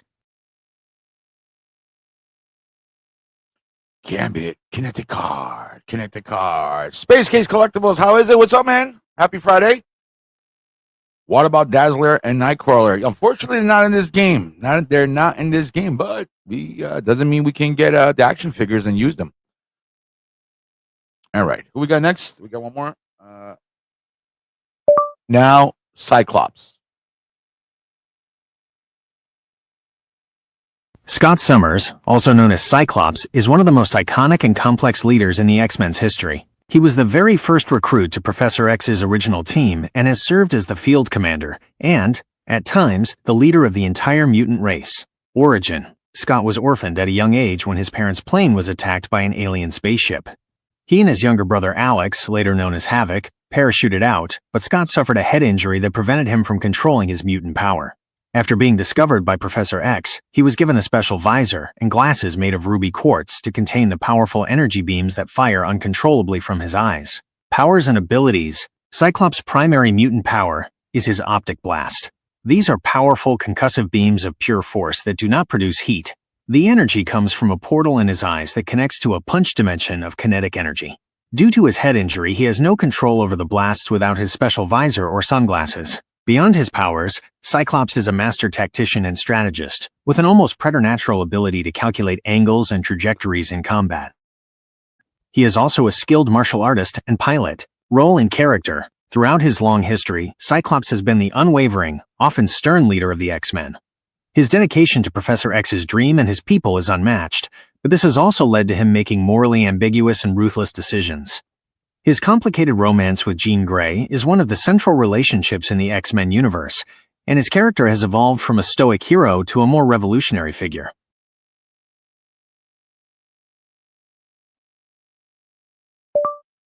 Gambit, Kinetic Card. Space Case Collectibles, how is it? What's up, man? Happy Friday. What about Dazzler and Nightcrawler? Unfortunately, not in this game. They're not in this game, but we doesn't mean we can get the action figures and use them. All right, who we got next? We got one more. Now, Cyclops. Scott Summers, also known as Cyclops, is one of the most iconic and complex leaders in the X-Men's history. He was the very first recruit to Professor X's original team and has served as the field commander and, at times, the leader of the entire mutant race. Origin: Scott was orphaned at a young age when his parents' plane was attacked by an alien spaceship. He and his younger brother Alex, later known as Havoc, parachuted out, but Scott suffered a head injury that prevented him from controlling his mutant power. After being discovered by Professor X, he was given a special visor and glasses made of ruby quartz to contain the powerful energy beams that fire uncontrollably from his eyes. Powers and abilities. Cyclops' primary mutant power is his optic blast. These are powerful concussive beams of pure force that do not produce heat. The energy comes from a portal in his eyes that connects to a punch dimension of kinetic energy. Due to his head injury, he has no control over the blast without his special visor or sunglasses. Beyond his powers, Cyclops is a master tactician and strategist, with an almost preternatural ability to calculate angles and trajectories in combat. He is also a skilled martial artist and pilot. Role and character. Throughout his long history, Cyclops has been the unwavering, often stern leader of the X-Men. His dedication to Professor X's dream and his people is unmatched, but this has also led to him making morally ambiguous and ruthless decisions. His complicated romance with Jean Grey is one of the central relationships in the X-Men universe, and his character has evolved from a stoic hero to a more revolutionary figure.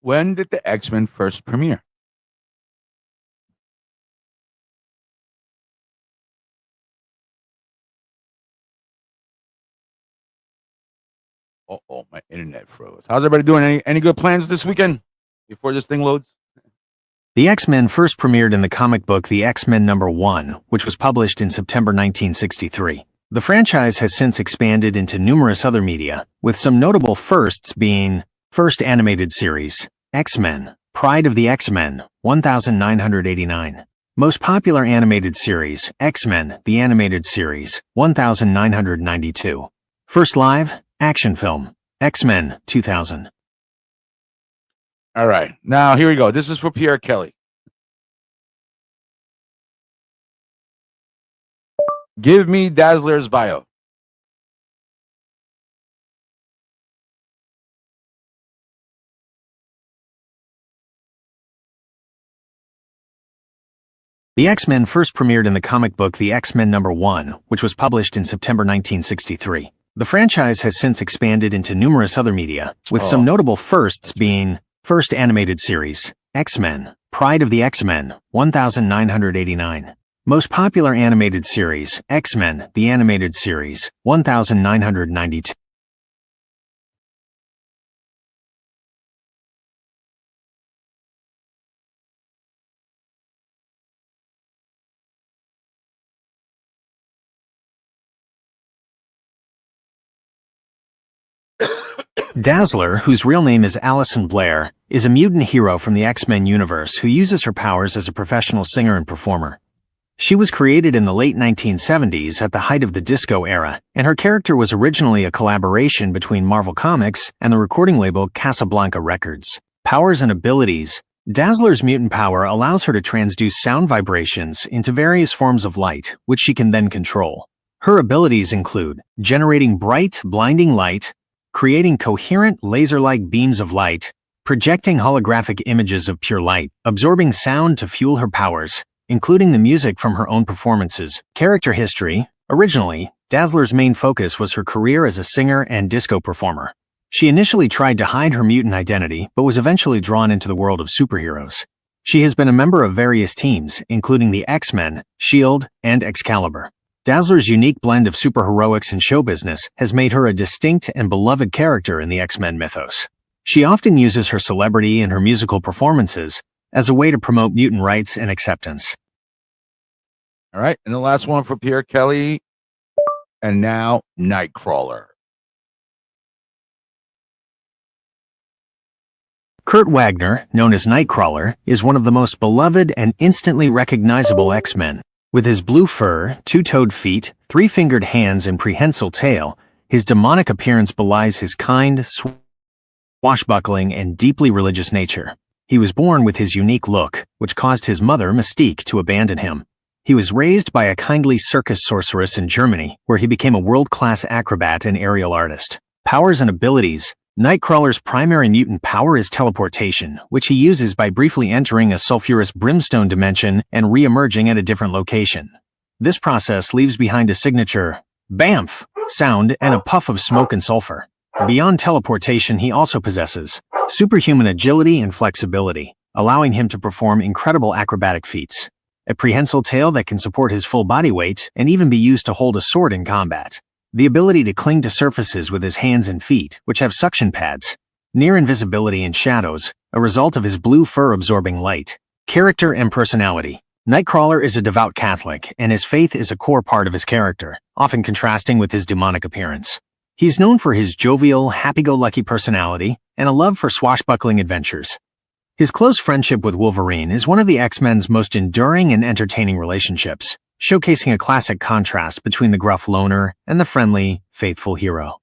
When did the X-Men first premiere? Uh-oh, my internet froze. How's everybody doing? Any good plans this weekend before this thing loads? The X-Men first premiered in the comic book The X-Men #1, which was published in September 1963. The franchise has since expanded into numerous other media, with some notable firsts being first animated series, X-Men, Pride of the X-Men, 1989. Most popular animated series, X-Men, the Animated Series, 1992. First live action film, X-Men, 2000. All right. Now, here we go. This is for Pierre Kelly. Give me Dazzler's bio. The X-Men first premiered in the comic book The X-Men #1, which was published in September 1963. The franchise has since expanded into numerous other media, with some notable firsts being first animated series, X-Men, Pride of the X-Men, 1989. Most popular animated series, X-Men, the Animated Series, 1992. Dazzler, whose real name is Allison Blair, is a mutant hero from the X-Men universe who uses her powers as a professional singer and performer. She was created in the late 1970s at the height of the disco era, and her character was originally a collaboration between Marvel Comics and the recording label Casablanca Records. Powers and abilities. Dazzler's mutant power allows her to transduce sound vibrations into various forms of light, which she can then control. Her abilities include generating bright, blinding light, creating coherent, laser-like beams of light, projecting holographic images of pure light, absorbing sound to fuel her powers, including the music from her own performances. Character history. Originally, Dazzler's main focus was her career as a singer and disco performer. She initially tried to hide her mutant identity, but was eventually drawn into the world of superheroes. She has been a member of various teams, including the X-Men, S.H.I.E.L.D., and Excalibur. Dazzler's unique blend of superheroics and show business has made her a distinct and beloved character in the X-Men mythos. She often uses her celebrity and her musical performances as a way to promote mutant rights and acceptance. All right. And the last one for Pierre Kelly. And now, Nightcrawler. Kurt Wagner, known as Nightcrawler, is one of the most beloved and instantly recognizable X-Men. With his blue fur, two-toed feet, three-fingered hands, and prehensile tail, his demonic appearance belies his kind, swashbuckling, and deeply religious nature. He was born with his unique look, which caused his mother, Mystique, to abandon him. He was raised by a kindly circus sorceress in Germany, where he became a world-class acrobat and aerial artist. Powers and abilities. Nightcrawler's primary mutant power is teleportation, which he uses by briefly entering a sulfurous brimstone dimension and re-emerging at a different location. This process leaves behind a signature BAMF sound and a puff of smoke and sulfur. Beyond teleportation, he also possesses superhuman agility and flexibility, allowing him to perform incredible acrobatic feats. a prehensile tail that can support his full body weight and even be used to hold a sword in combat. The ability to cling to surfaces with his hands and feet, which have suction pads. Near invisibility in shadows, a result of his blue fur absorbing light. Character and personality. Nightcrawler is a devout Catholic, and his faith is a core part of his character, often contrasting with his demonic appearance. He's known for his jovial, happy-go-lucky personality and a love for swashbuckling adventures. His close friendship with Wolverine is one of the X-Men's most enduring and entertaining relationships, showcasing a classic contrast between the gruff loner and the friendly, faithful hero.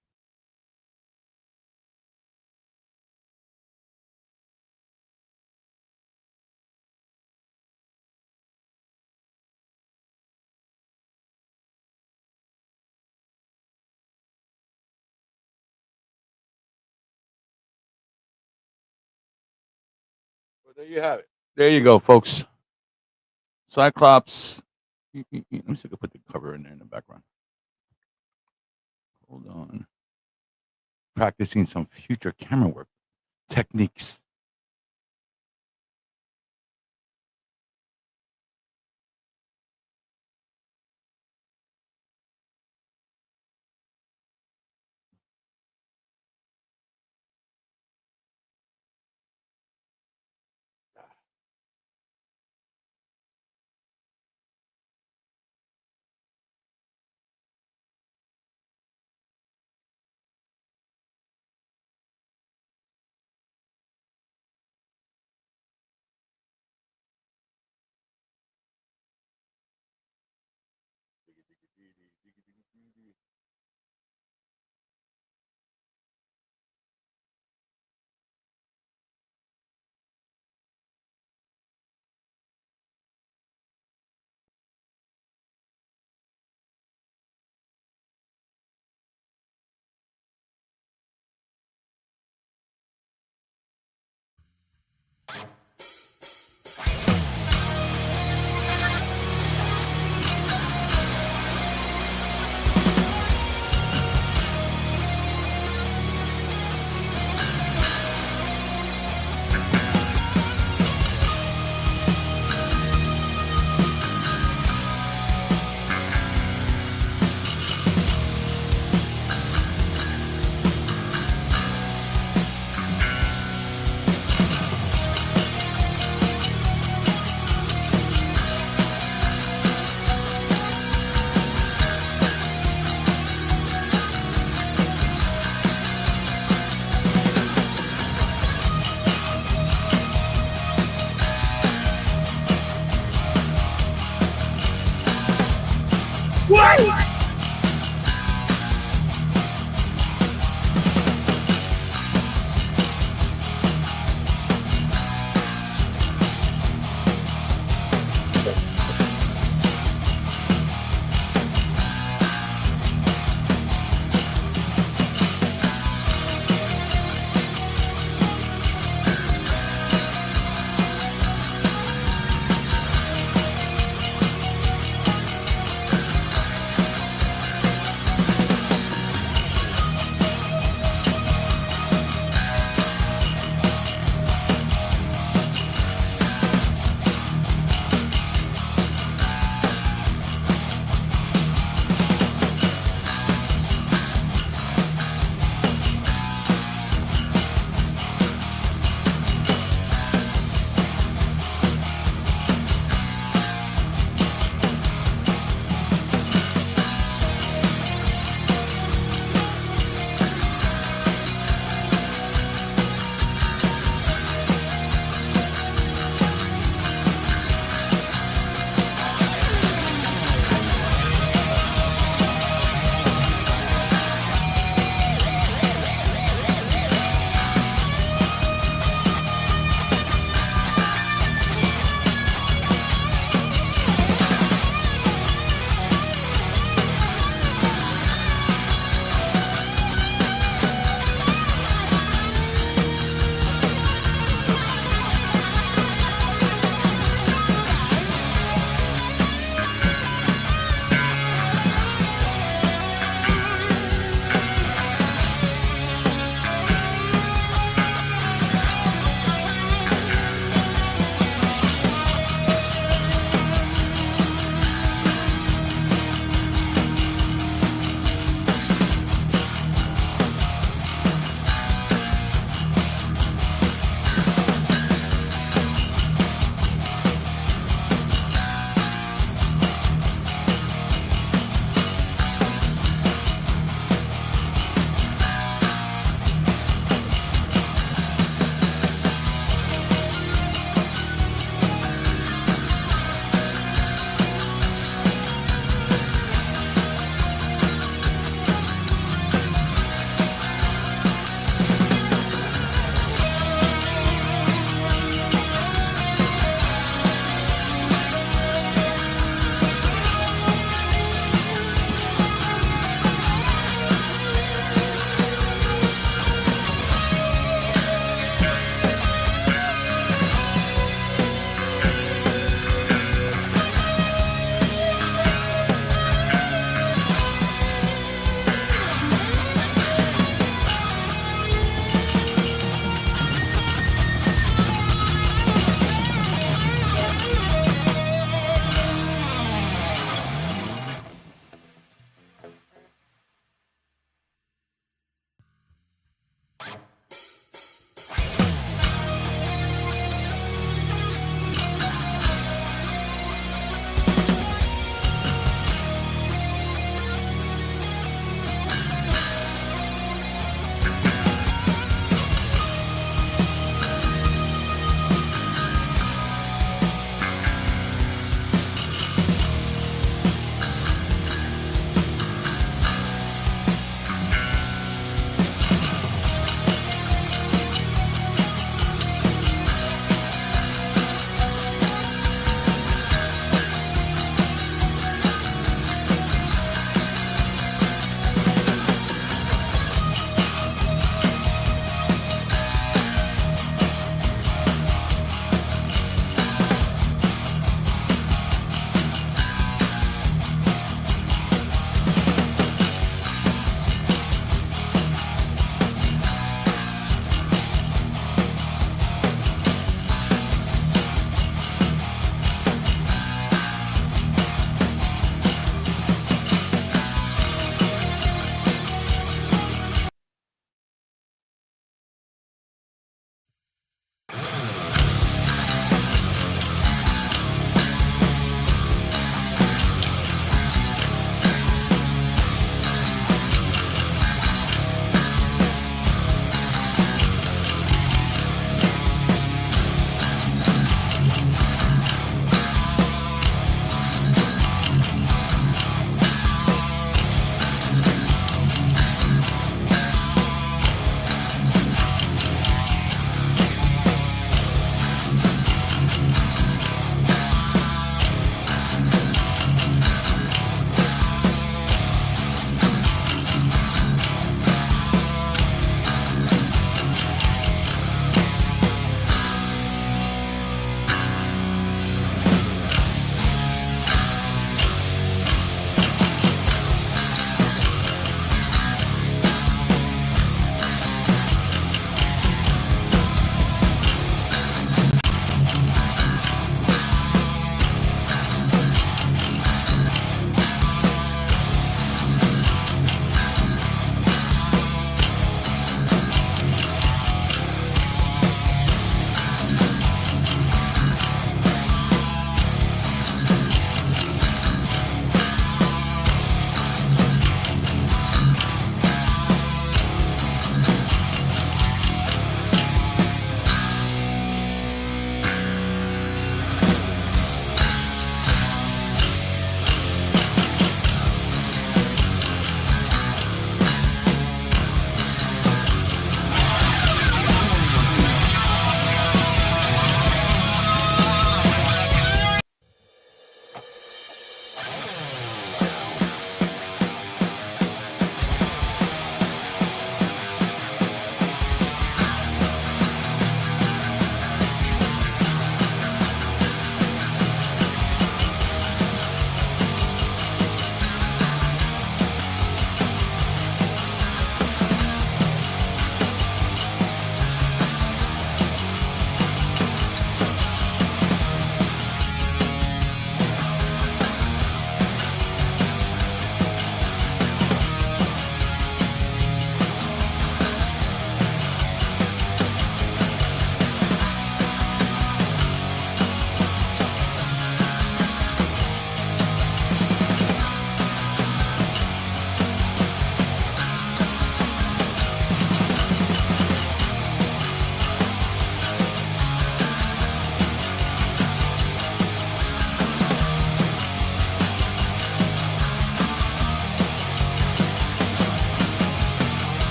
Well, there you have it. There you go, folks. Cyclops. Let me see if I can put the cover in there in the background. Hold on. Practicing some future camera work techniques.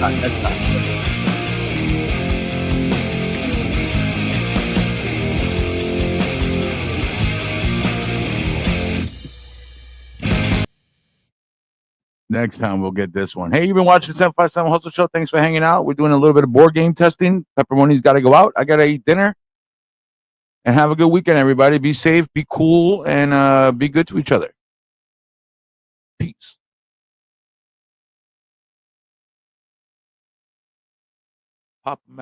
That's not. Next time we'll get this one. Hey, you've been watching 757 Hustle Show. Thanks for hanging out. We're doing a little bit of board game testing. Pepperoni's got to go out. I got to eat dinner. And have a good weekend, everybody. Be safe, be cool, and be good to each other. Peace. Pop